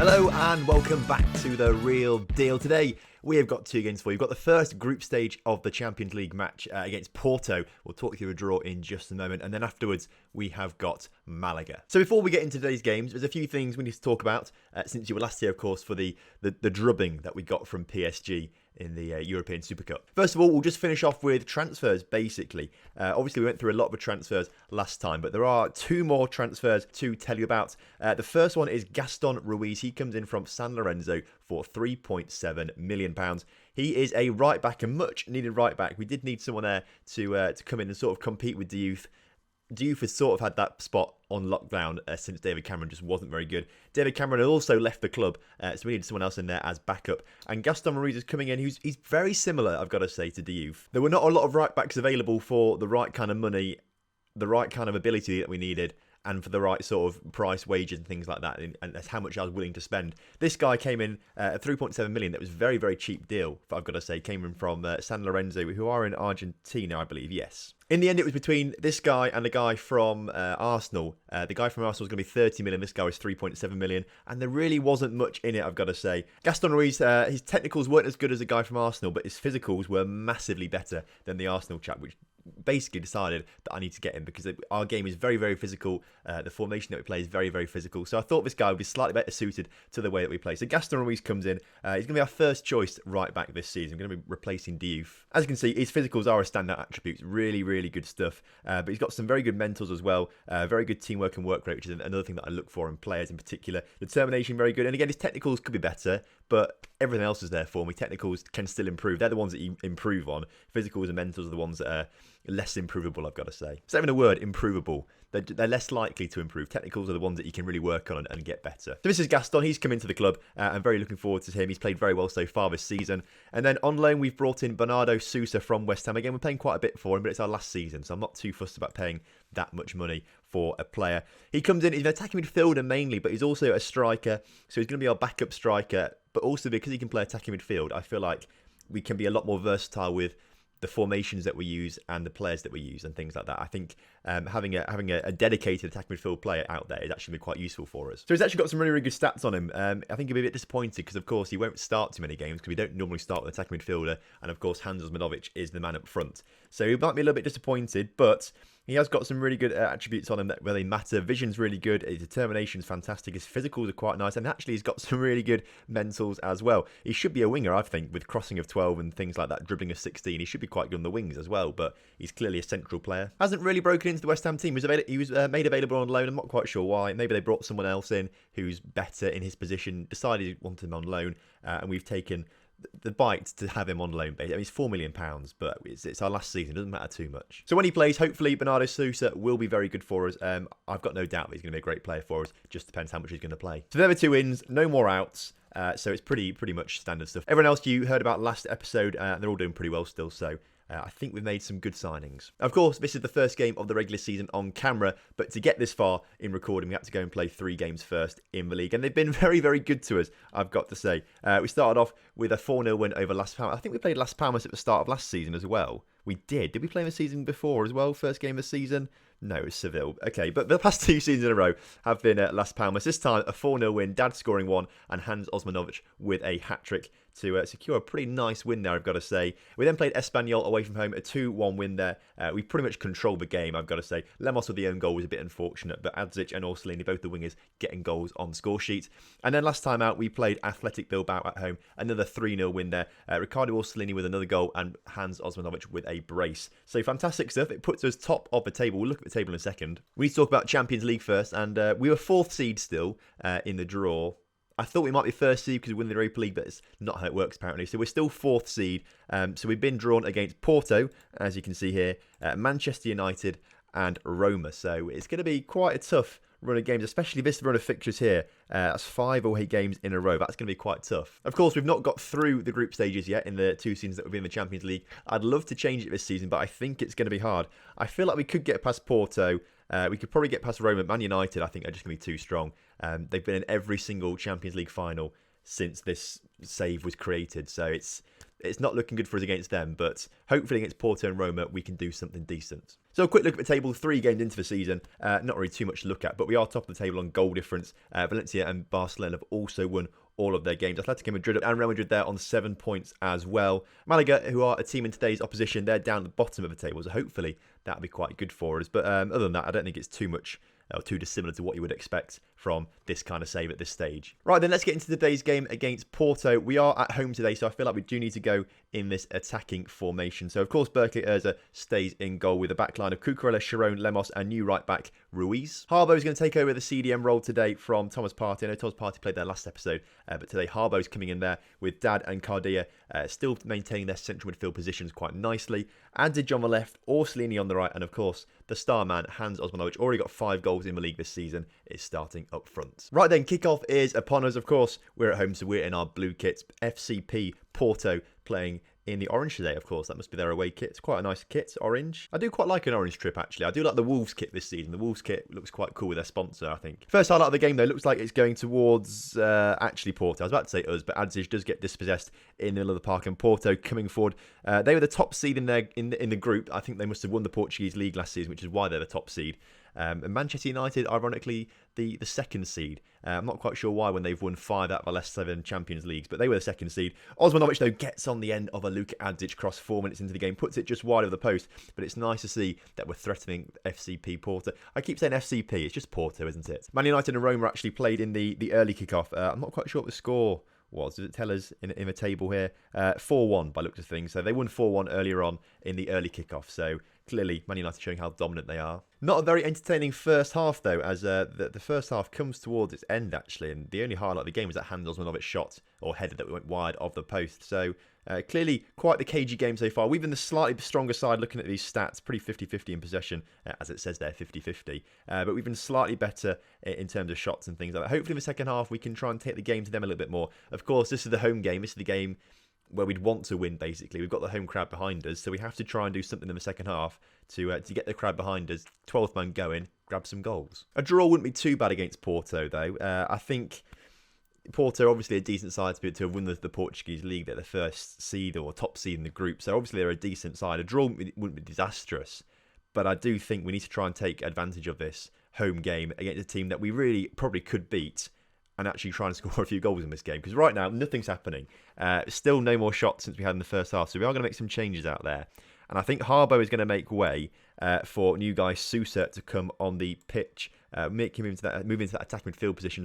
Hello and welcome back to The Real Deal. Today we have got two games for you. We've got the first group stage of the Champions League match against Porto. We'll talk through a draw in just a moment. And then afterwards we have got Malaga. So before we get into today's games, there's a few things we need to talk about since you were last here, of course, for the drubbing that we got from PSG in the European Super Cup. First of all, we'll just finish off with transfers, basically. Obviously, we went through a lot of transfers last time, but there are two more transfers to tell you about. The first one is Gaston Ruiz. He comes in from San Lorenzo for £3.7 million. He is a right-back, a much-needed right-back. We did need someone there to come in and sort of compete with Diouf. Diouf has sort of had that spot on lockdown since David Cameron just wasn't very good. David Cameron had also left the club, so we needed someone else in there as backup. And Gaston Ruiz is coming in, he's very similar, I've got to say, to Diouf. There were not a lot of right-backs available for the right kind of money, the right kind of ability that we needed, and for the right sort of price, wages and things like that, and that's how much I was willing to spend. This guy came in at 3.7 million. That was a very, very cheap deal, I've got to say. Came in from San Lorenzo, who are in Argentina, I believe, yes. In the end, it was between this guy and the guy from Arsenal. The guy from Arsenal was going to be 30 million. This guy was 3.7 million. And there really wasn't much in it, I've got to say. Gaston Ruiz, his technicals weren't as good as the guy from Arsenal, but his physicals were massively better than the Arsenal chap, which basically decided that I need to get him because our game is very, very physical. The formation that we play is very, very physical. So I thought this guy would be slightly better suited to the way that we play. So Gaston Ruiz comes in. He's going to be our first choice right back this season. We're going to be replacing Diouf. As you can see, his physicals are a standout attribute. Really, really good stuff. But he's got some very good mentals as well. Very good teamwork and work rate, which is another thing that I look for in players in particular. Determination, very good. And again, his technicals could be better, but everything else is there for me. Technicals can still improve. They're the ones that you improve on. Physicals and mentals are the ones that are less improvable, I've got to say. It's not even a word, improvable. They're less likely to improve. Technicals are the ones that you can really work on and get better. So this is Gaston. He's come into the club. I'm very looking forward to him. He's played very well so far this season. And then on loan, we've brought in Bernardo Sousa from West Ham. Again, we're paying quite a bit for him, but it's our last season, so I'm not too fussed about paying that much money for a player. He comes in, he's an attacking midfielder mainly, but he's also a striker. So he's going to be our backup striker. But also because he can play attacking midfield, I feel like we can be a lot more versatile with the formations that we use and the players that we use and things like that. I think having a dedicated attack midfield player out there is actually quite useful for us. So he's actually got some really, really good stats on him. I think he'll be a bit disappointed because, of course, he won't start too many games because we don't normally start with attacking midfielder. And, of course, Hans Osmanovic is the man up front. So he might be a little bit disappointed, but he has got some really good attributes on him that really matter. Vision's really good. His determination's fantastic. His physicals are quite nice. And actually, he's got some really good mentals as well. He should be a winger, I think, with crossing of 12 and things like that, dribbling of 16. He should be quite good on the wings as well, but he's clearly a central player. Hasn't really broken into the West Ham team. He was made available on loan. I'm not quite sure why. Maybe they brought someone else in who's better in his position, decided he wanted him on loan, and we've taken the bite to have him on loan. I mean, it's £4 million, but it's our last season. It doesn't matter too much. So when he plays, hopefully Bernardo Sousa will be very good for us. I've got no doubt that he's going to be a great player for us. Just depends how much he's going to play. So there were 2 wins, no more outs. So it's pretty much standard stuff. Everyone else you heard about last episode, they're all doing pretty well still. So I think we've made some good signings. Of course, this is the first game of the regular season on camera, but to get this far in recording, we had to go and play 3 games first in the league, and they've been very, very good to us, I've got to say. We started off with a 4-0 win over Las Palmas. I think we played Las Palmas at the start of last season as well. We did. Did we play the season before as well? First game of the season? No, it was Seville. Okay, but the past 2 seasons in a row have been at Las Palmas. This time, a 4-0 win, Dad scoring 1, and Hans Osmanovic with a hat-trick to secure a pretty nice win there, I've got to say. We then played Espanyol away from home, a 2-1 win there. We pretty much controlled the game, I've got to say. Lemos with the own goal was a bit unfortunate, but Adzic and Orsolini, both the wingers, getting goals on the score sheet. And then last time out, we played Athletic Bilbao at home, another 3-0 win there. Ricardo Orsolini with another goal, and Hans Osmanovic with a brace. So fantastic stuff. It puts us top of the table. We'll look at the table in a second. We need to talk about Champions League first, and we were 4th seed still in the draw. I thought we might be 1st seed because we win the Europa League, but it's not how it works apparently. So we're still 4th seed. So we've been drawn against Porto, as you can see here, Manchester United and Roma. So it's going to be quite a tough run of games, especially this run of fixtures here. That's 5 away games in a row. That's going to be quite tough. Of course, we've not got through the group stages yet in the 2 seasons that we've been in the Champions League. I'd love to change it this season, but I think it's going to be hard. I feel like we could get past Porto. We could probably get past Roma. Man United, I think, are just going to be too strong. They've been in every single Champions League final since this save was created. So it's not looking good for us against them, but hopefully against Porto and Roma, we can do something decent. So a quick look at the table, 3 games into the season. Not really too much to look at, but we are top of the table on goal difference. Valencia and Barcelona have also won all of their games. Atletico Madrid and Real Madrid there on 7 points as well. Malaga, who are a team in today's opposition, they're down at the bottom of the table, so hopefully that'll be quite good for us. But other than that, I don't think it's too much or too dissimilar to what you would expect from this kind of save at this stage. Right then, let's get into today's game against Porto. We are at home today, so I feel like we do need to go in this attacking formation. So, of course, Berkeley Urza stays in goal with a backline of Cucurella, Chiron, Lemos, and new right back Ruiz. Harbo is going to take over the CDM role today from Thomas Partey. I know Thomas Partey played there last episode, but today Harbo is coming in there with Dad and Cardia still maintaining their central midfield positions quite nicely. Andic on the left, Orsolini on the right, and of course, the star man, Hans Osmanovic, already got 5 goals in the league this season, is starting up front. Right then, kickoff is upon us, of course. We're at home, so we're in our blue kits. FCP Porto playing in the orange today, of course. That must be their away kit. It's quite a nice kit, orange. I do quite like an orange trip, actually. I do like the Wolves kit this season. The Wolves kit looks quite cool with their sponsor, I think. First highlight of the game, though, looks like it's going towards, actually, Porto. I was about to say us, but Adzic does get dispossessed in the middle of the park, and Porto coming forward. They were the top seed in the group. I think they must have won the Portuguese league last season, which is why they're the top seed. And Manchester United, ironically, the second seed. I'm not quite sure why when they've won 5 out of the last 7 Champions Leagues, but they were the second seed. Osmanovic, though, gets on the end of a Luka Adzic cross 4 minutes into the game, puts it just wide of the post, but it's nice to see that we're threatening FCP Porto. I keep saying FCP, it's just Porto, isn't it? Man United and Roma actually played in the early kickoff. I'm not quite sure what the score was. Does it tell us in the table here? 4-1 by looks of things. So they won 4-1 earlier on in the early kickoff. So clearly, Man United showing how dominant they are. Not a very entertaining first half, though, as the first half comes towards its end, actually. And the only highlight of the game was that Hans Osmanovic shot or header that went wide of the post. So clearly, quite the cagey game so far. We've been the slightly stronger side looking at these stats. Pretty 50-50 in possession, as it says there, 50-50. But we've been slightly better in terms of shots and things like that. Hopefully, in the second half, we can try and take the game to them a little bit more. Of course, this is the home game. This is the game where we'd want to win, basically. We've got the home crowd behind us, so we have to try and do something in the second half to get the crowd behind us, 12th man going, grab some goals. A draw wouldn't be too bad against Porto, though. I think Porto, obviously a decent side to have won the Portuguese league. They're the first seed or top seed in the group, so obviously they're a decent side. A draw wouldn't be disastrous, but I do think we need to try and take advantage of this home game against a team that we really probably could beat and actually try and score a few goals in this game. Because right now, nothing's happening. Still no more shots since we had in the first half. So we are going to make some changes out there. And I think Harbo is going to make way for new guy Sousa to come on the pitch. Make him move into that attacking midfield position,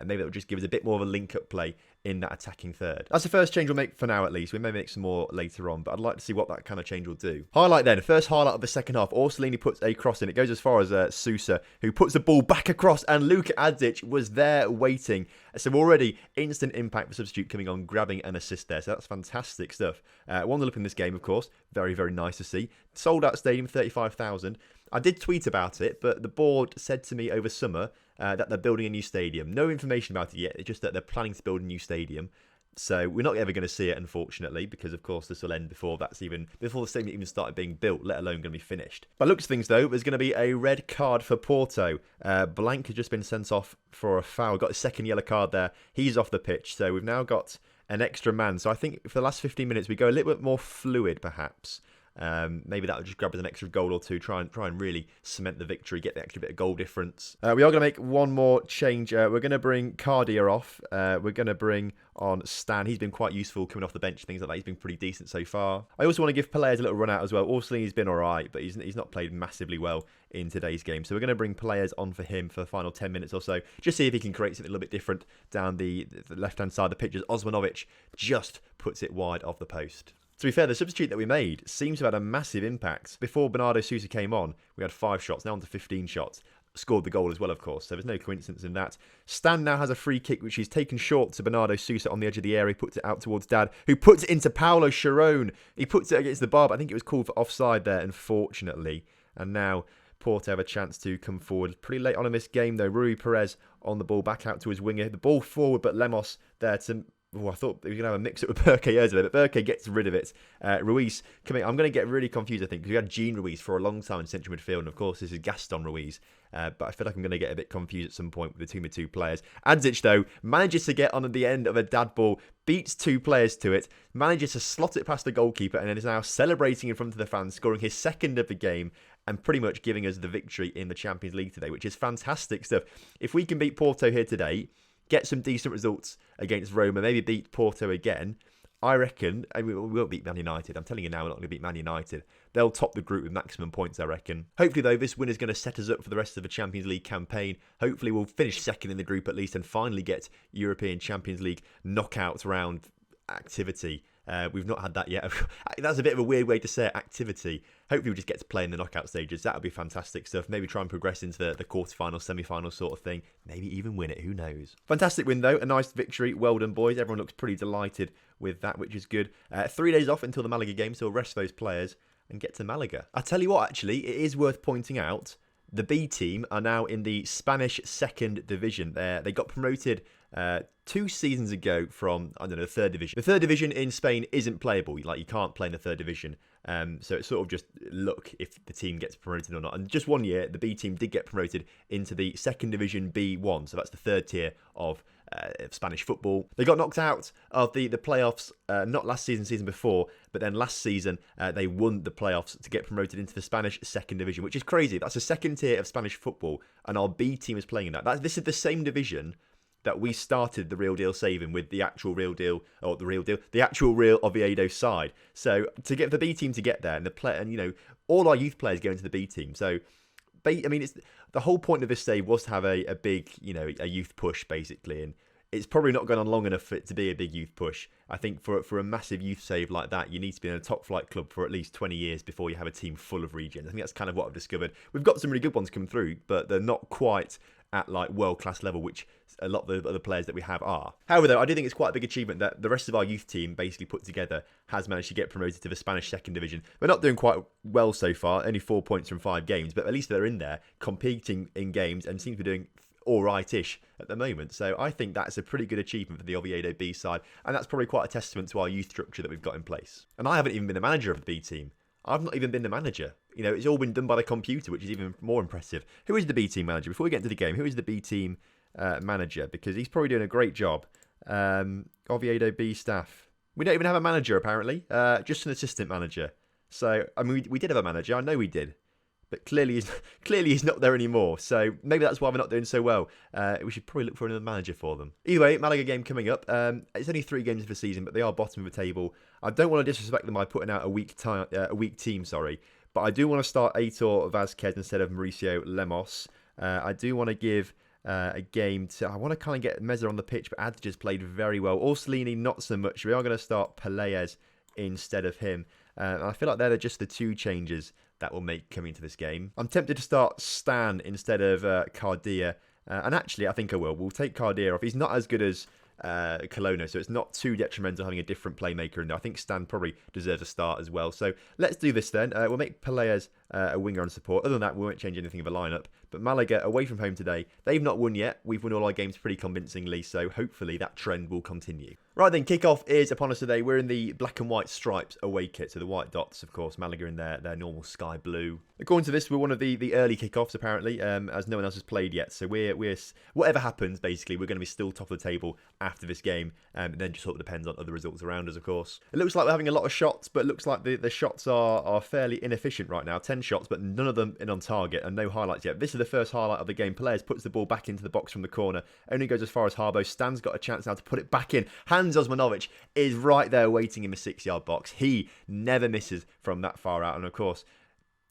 maybe that will just give us a bit more of a link-up play in that attacking third. That's the first change we'll make for now, at least. We may make some more later on, but I'd like to see what that kind of change will do. Highlight then, first highlight of the second half. Orsolini puts a cross in. It goes as far as Sousa, who puts the ball back across, and Luka Adzic was there waiting. So already, instant impact for substitute coming on, grabbing an assist there. So that's fantastic stuff. 1-0 up in this game, of course. Very, very nice to see. Sold out stadium, 35,000. I did tweet about it, but the board said to me over summer that they're building a new stadium. No information about it yet. It's just that they're planning to build a new stadium. So we're not ever going to see it, unfortunately, because of course this will end before the stadium even started being built, let alone going to be finished. By looks of things, though, there's going to be a red card for Porto. Blank has just been sent off for a foul. Got a second yellow card there. He's off the pitch. So we've now got an extra man. So I think for the last 15 minutes we go a little bit more fluid, perhaps. Maybe that'll just grab us an extra goal or two, try and really cement the victory, get the extra bit of goal difference. We are going to make one more change. We're going to bring Cardia off. We're going to bring on Stan. He's been quite useful coming off the bench, things like that. He's been pretty decent so far. I also want to give players a little run out as well. Orsolini's been all right, but he's not played massively well in today's game. So we're going to bring players on for him for the final 10 minutes or so, just see if he can create something a little bit different down the left-hand side of the pitch, as Osmanovic just puts it wide of the post. To be fair, the substitute that we made seems to have had a massive impact. Before Bernardo Sousa came on, we had 5 shots, now on to 15 shots. Scored the goal as well, of course, so there's no coincidence in that. Stan now has a free kick, which he's taken short to Bernardo Sousa on the edge of the area. He puts it out towards Dad, who puts it into Paulo Chiron. He puts it against the bar, but I think it was called for offside there, unfortunately. And now Porto have a chance to come forward. Pretty late on in this game, though. Rui Perez on the ball, back out to his winger. The ball forward, but Lemos there to Oh, I thought we were going to have a mix-up with Berke earlier, but Berke gets rid of it. Ruiz coming. I'm going to get really confused, I think, because we had Jean Ruiz for a long time in central midfield, and of course this is Gaston Ruiz. But I feel like I'm going to get a bit confused at some point between the two players. Adzic, though, manages to get on at the end of a dad ball, beats two players to it, manages to slot it past the goalkeeper, and then is now celebrating in front of the fans, scoring his second of the game, and pretty much giving us the victory in the Champions League today, which is fantastic stuff. If we can beat Porto here today, get some decent results against Roma, maybe beat Porto again, I reckon, and we won't beat Man United. I'm telling you now, we're not going to beat Man United. They'll top the group with maximum points, I reckon. Hopefully, though, this win is going to set us up for the rest of the Champions League campaign. Hopefully, we'll finish second in the group at least and finally get European Champions League knockout round activity. We've not had that yet. That's a bit of a weird way to say it, activity. Hopefully we just get to play in the knockout stages. That would be fantastic stuff. Maybe try and progress into the quarterfinal, semi-final sort of thing. Maybe even win it. Who knows? Fantastic win, though. A nice victory. Well done, boys. Everyone looks pretty delighted with that, which is good. 3 days off until the Malaga game, so we'll rest those players and get to Malaga. I tell you what, actually, it is worth pointing out the B team are now in the Spanish second division. They got promoted 2 seasons ago from, I don't know, the third division. The third division in Spain isn't playable. Like, you can't play in the third division. So it's sort of just luck if the team gets promoted or not. And just 1 year, the B team did get promoted into the second division B1. So that's the third tier of Spanish football. They got knocked out of the playoffs, not last season before, but then last season they won the playoffs to get promoted into the Spanish second division, which is crazy. That's the second tier of Spanish football, and our B team is playing in that. This is the same division that we started the Real Deal saving with the actual Real Deal, or the actual Real Oviedo side. So to get the B team to get there, and you know, all our youth players go into the B team. So I mean, it's the whole point of this save was to have a big, you know, a youth push basically, and it's probably not gone on long enough for it to be a big youth push. I think for a massive youth save like that, you need to be in a top flight club for at least 20 years before you have a team full of regions. I think that's kind of what I've discovered. We've got some really good ones come through, but they're not quite at like world-class level, which a lot of the other players that we have are. However, though, I do think it's quite a big achievement that the rest of our youth team basically put together has managed to get promoted to the Spanish second division. We're not doing quite well so far, only 4 points from 5 games, but at least they're in there competing in games and seem to be doing all right-ish at the moment. So I think that's a pretty good achievement for the Oviedo B side, and that's probably quite a testament to our youth structure that we've got in place. And I haven't even been the manager of the B team. I've not even been the manager. You know, it's all been done by the computer, which is even more impressive. Who is the B team manager? Before we get into the game, who is the B team manager? Because he's probably doing a great job. Oviedo B staff. We don't even have a manager, apparently. Just an assistant manager. So, I mean, we did have a manager. I know we did. But clearly he's not there anymore. So maybe that's why we're not doing so well. We should probably look for another manager for them. Either way, Malaga game coming up. It's only 3 games of the season, but they are bottom of the table. I don't want to disrespect them by putting out a weak team, but I do want to start Aitor Vazquez instead of Mauricio Lemos. I do want to give a game to... I want to kind of get Meza on the pitch, but Adj has played very well. Orsolini, not so much. We are going to start Pelaez instead of him. And I feel like they're just the 2 changes that will make coming to this game. I'm tempted to start Stan instead of Cardia. And actually, I think I will. We'll take Cardia off. He's not as good as Colonna, so it's not too detrimental having a different playmaker in there. I think Stan probably deserves a start as well. So let's do this then. We'll make Pelaez a winger on support. Other than that, we won't change anything of a lineup. But Malaga, away from home today, they've not won yet. We've won all our games pretty convincingly, so hopefully that trend will continue. Right then, kickoff is upon us today. We're in the black and white stripes away kit, so the white dots, of course. Malaga in their normal sky blue. According to this, we're one of the early kickoffs, apparently, as no one else has played yet. So we're whatever happens, basically, we're going to be still top of the table after this game, and then just sort of depends on other results around us, of course. It looks like we're having a lot of shots, but it looks like the shots are fairly inefficient right now. 10 shots, but none of them in on target, and no highlights yet. This is the first highlight of the game. Pelaez puts the ball back into the box from the corner. Only goes as far as Harbo. Stan's got a chance now to put it back in. Hans Osmanovic is right there waiting in the 6-yard box. He never misses from that far out, and of course,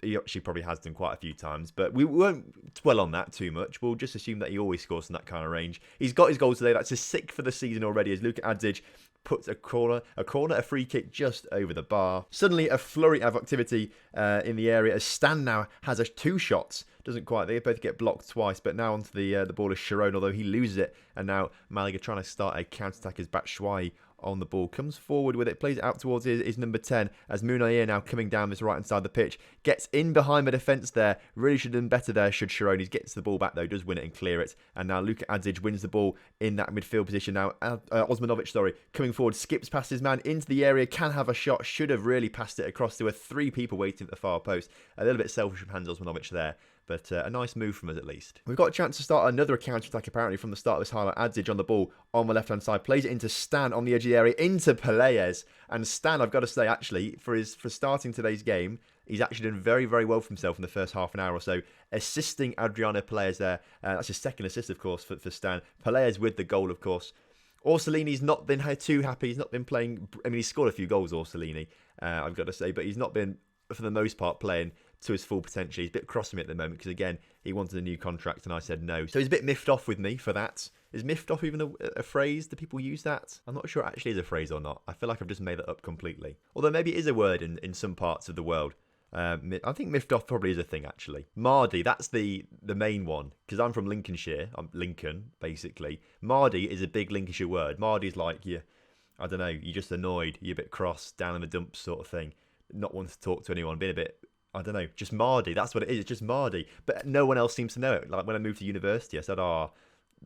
he actually probably has done quite a few times, but we won't dwell on that too much. We'll just assume that he always scores from that kind of range. He's got his goal today. That's his 6th for the season already, as Luka Adzic puts a free kick just over the bar. Suddenly, a flurry of activity in the area as Stan now has 2 shots. Doesn't quite. They both get blocked twice, but now onto the ball is Sharon, although he loses it. And now Malaga trying to start a counter-attack as Batshuayi on the ball, comes forward with it, plays it out towards his number 10 as Munayer now coming down this right-hand side of the pitch, gets in behind the defence there, really should have done better there should Sharonis, gets the ball back though, does win it and clear it, and now Luka Adzic wins the ball in that midfield position now, Osmanovic, coming forward, skips past his man into the area, can have a shot, should have really passed it across. There were 3 people waiting at the far post, a little bit selfish from Hans Osmanovic there. But a nice move from us at least. We've got a chance to start another counter-attack apparently from the start of this highlight. Adzic on the ball on the left-hand side. Plays it into Stan on the edge of the area. Into Pelaez. And Stan, I've got to say, actually, for starting today's game, he's actually done very, very well for himself in the first half an hour or so. Assisting Adriano Pelaez there. That's his second assist, of course, for Stan. Pelaez with the goal, of course. Orsolini's not been too happy. He's not been playing... I mean, he's scored a few goals, Orsolini, I've got to say. But he's not been, for the most part, playing to his full potential. He's a bit cross with me at the moment because, again, he wanted a new contract and I said no. So he's a bit miffed off with me for that. Is miffed off even a phrase? Do people use that? I'm not sure it actually is a phrase or not. I feel like I've just made that up completely. Although maybe it is a word in some parts of the world. I think miffed off probably is a thing, actually. Mardy, that's the main one. Because I'm from Lincolnshire. I'm Lincoln, basically. Mardy is a big Lincolnshire word. Mardy's like, I don't know, you're just annoyed. You're a bit cross, down in the dumps sort of thing. Not wanting to talk to anyone, being a bit... I don't know, just Mardy. That's what it is. It's just Mardy. But no one else seems to know it. Like when I moved to university, I said,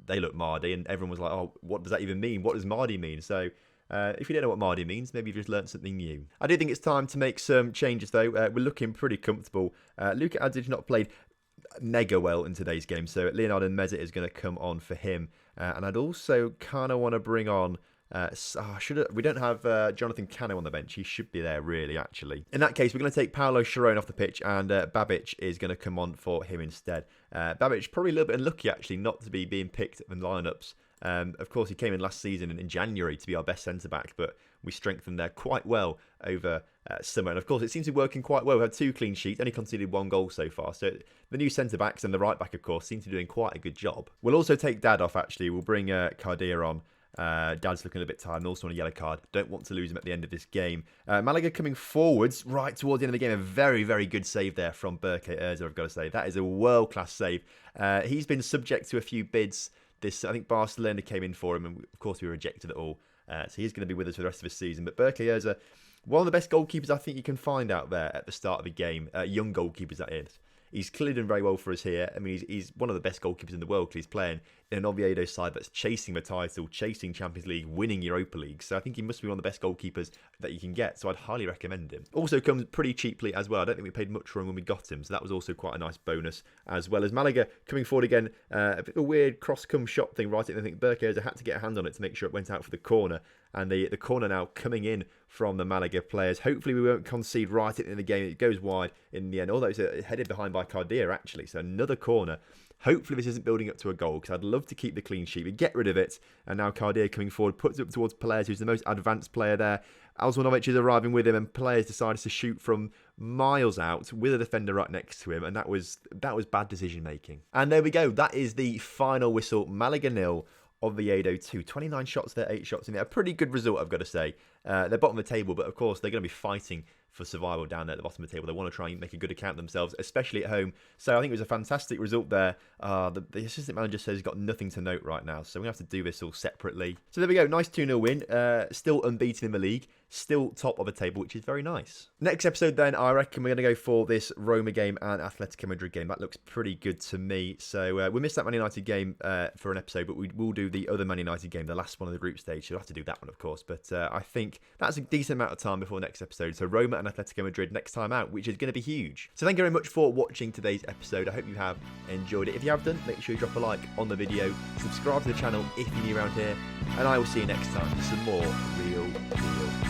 they look Mardy. And everyone was like, what does that even mean? What does Mardy mean? So if you don't know what Mardy means, maybe you've just learned something new. I do think it's time to make some changes, though. We're looking pretty comfortable. Luka Adzic not played mega well in today's game. So Leonardo Mezet is going to come on for him. And I'd also kind of want to bring on... we don't have Jonathan Cano on the bench. He should be there, really, actually. In that case, we're going to take Paolo Sharon off the pitch, and Babic is going to come on for him instead. Babic probably a little bit unlucky, actually, not to be being picked in lineups. Of course, he came in last season in January to be our best centre-back, but we strengthened there quite well over summer. And, of course, it seems to be working quite well. We've had 2 clean sheets, only conceded 1 goal so far. So the new centre-backs and the right-back, of course, seem to be doing quite a good job. We'll also take Dad off, actually. We'll bring Cardia on. Dad's looking a bit tired and also on a yellow card. Don't want to lose him at the end of this game. Malaga coming forwards right towards the end of the game. A very, very good save there from Berke Erza, I've got to say. That is a world-class save. He's been subject to a few bids. I think Barcelona came in for him, and of course we rejected it all. So he's going to be with us for the rest of the season. But Berke Erza, one of the best goalkeepers I think you can find out there at the start of a game. Young goalkeepers, that is. He's clearly done very well for us here. I mean, he's one of the best goalkeepers in the world because he's playing in an Oviedo side that's chasing the title, chasing Champions League, winning Europa League. So I think he must be one of the best goalkeepers that you can get. So I'd highly recommend him. Also comes pretty cheaply as well. I don't think we paid much for him when we got him. So that was also quite a nice bonus as well. As Malaga coming forward again, a bit of a weird cross-come shot thing right at the end. I think Berkeza had to get a hand on it to make sure it went out for the corner. And the corner now coming in from the Malaga players. Hopefully we won't concede right at the end of the game. It goes wide in the end. Although it's headed behind by Cardia, actually. So another corner. Hopefully this isn't building up to a goal because I'd love to keep the clean sheet. We get rid of it. And now Cardia coming forward, puts it up towards Pelaez, who's the most advanced player there. Alzmanovic is arriving with him, and Pelaez decided to shoot from miles out with a defender right next to him. And that was bad decision making. And there we go. That is the final whistle. Malaga 0. Of the E02. 29 shots there, 8 shots in there. A pretty good result, I've got to say. They're bottom of the table, but of course they're going to be fighting for survival down there at the bottom of the table. They want to try and make a good account of themselves, especially at home. So I think it was a fantastic result there. The assistant manager says he's got nothing to note right now, so we're going to have to do this all separately. So there we go, nice 2-0 win. Still unbeaten in the league. Still top of the table, which is very nice. Next episode then, I reckon we're going to go for this Roma game and Atletico Madrid game. That looks pretty good to me. So we missed that Man United game for an episode, but we will do the other Man United game, the last one of the group stage. So we'll have to do that one, of course. But I think that's a decent amount of time before the next episode. So Roma and Atletico Madrid next time out, which is going to be huge. So thank you very much for watching today's episode. I hope you have enjoyed it. If you have done, make sure you drop a like on the video. Subscribe to the channel if you're new around here. And I will see you next time for some more Real Deal.